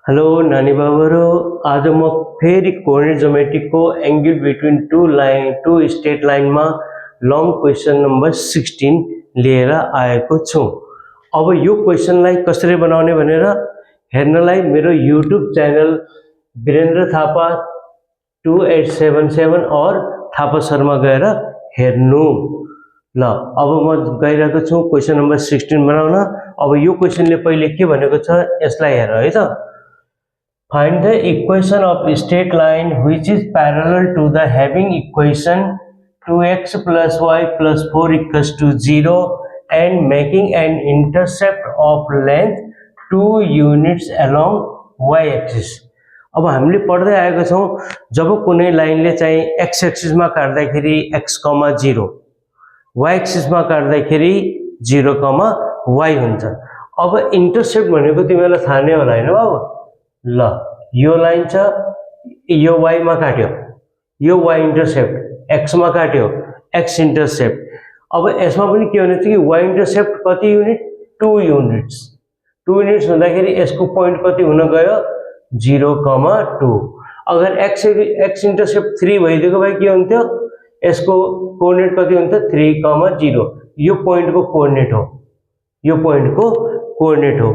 Hello नानी बाबुहरू, आज म फेरि कोअर्डिनेट ज्योमेट्रीको एंगल बिट्विन टू स्ट्रेट लाइनमा लङ क्वेसन नम्बर 16 लिएर आएको छु। अब यो क्वेसनलाई कसरी बनाउने भनेर हेर्नलाई मेरो युट्युब च्यानल वीरेन्द्र थापा 2877 और थापा शर्मा गएर हेर्नु ल। अब म गइरहेको छु क्वेसन नम्बर 16 बनाउन। अब यो क्वेसनले पहिले के भनेको छ यसलाई हेर है त। Find the equation of a straight line which is parallel to the having equation 2x plus y plus 4 equals to 0 and making an intercept of length 2 units along y-axis। अब हामीले पढ्दै आएको छौं जब कुनै लाइनले चाहिँ x एक्सिस मा काट्दाखेरि x, 0, y axis मा काट्दाखेरि 0, y हुन्छ। अब इंटरसेप्ट भनेको तिमीलाई थाहा नै होला हैन बाबु? ल यो लाइन छ, यो y मा काट्यो, यो y इंटरसेप्ट x मा काट्यो, x इंटरसेप्ट। अब यसमा पनि के हुने छ कि y इंटरसेप्ट कति युनिट? 2 युनिट्स। 2 युनिट्स हुँदाखेरि यसको पॉइंट कति हुन गयो? 0, 2। अगर x इंटरसेप्ट 3 भइदिएको भए के हुन्थ्यो? यसको कोअर्डिनेट कति हुन्थ्यो? 3, 0। यो पॉइंट को कोअर्डिनेट हो, यो पॉइंट को कोअर्डिनेट हो।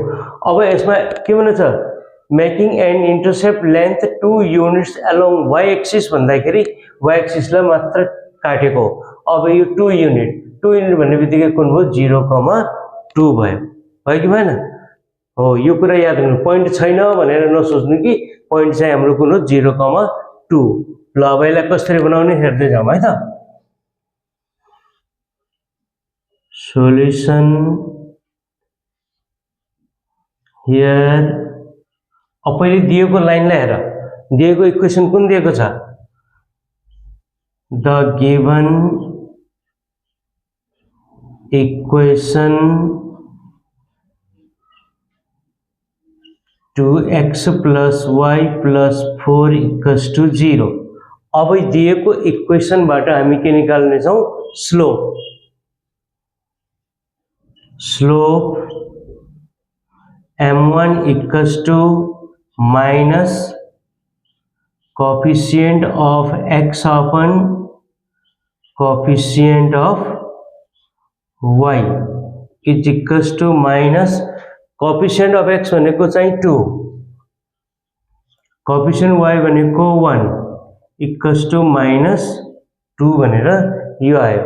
अब यसमा के भन्छ? Making an intercept length 2 units along y axis भन्दाखेरि y एक्सिस लाई मात्र काटेको। अब यो 2 युनिट भन्ने बित्तिकै कुन भयो? 0, 2 भयो। भयो कि भएन? हो, यो कुरा याद गर्नु। पॉइंट छैन भनेर नसोच्नु कि पॉइंट चाहिँ हाम्रो कुन हो? 0, 2। ल अब यसलाई कसरी बनाउने हेर्दै जाऊ है त। Solution here. अब पहिले दिएको लाइनलाई हेर, दिएको इक्वेसन कुन दिएको छ? The given equation 2x plus y plus 4 equals to 0। अब दिएको इक्वेसनबाट हामी के निकाल्ने छौं? Slope. Slope m1 equals to minus coefficient of x upon coefficient of y is equals to minus coefficient of x भनेको चाहिँ 2, coefficient y भनेको 1 equals to minus 2 भनेर यो आयो।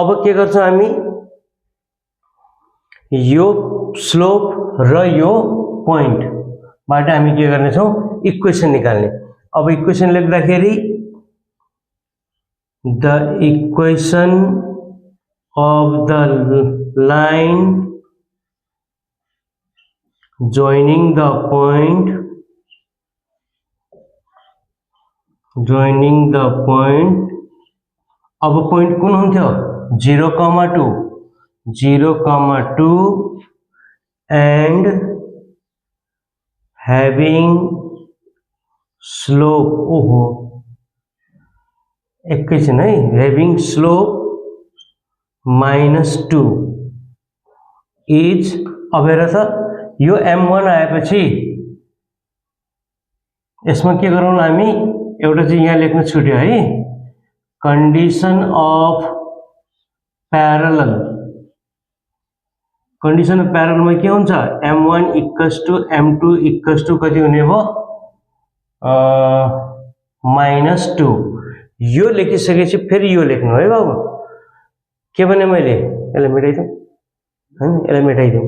अब के गर्छौं हामी? यो स्लोप र यो पॉइंट बाट हामी के गर्ने छौं? इक्वेसन निकाल्ने। अब इक्वेसन लेख्दाखेरि the equation of the line joining the point अब point कुन हुन्थ्यो? 0, 2, 0, 2 and having slope, ओहो एकैछिन है, having slope -2 इज। अब हेर त यो m1 आएपछि यसमा के गरौँला हामी? एउटा चाहिँ यहाँ लेख्न छुट्यो है, condition of parallel. Condition of प्यारललमा के हुन्छ? m1 equals to m2 equals to कति हुने भयो? -2। यो लेखिसकेपछि फेरि यो लेख्नु है बाबु। के भने मैले? यसलाई मेटाइदिउँ हैन? यसलाई मेटाइदिउँ।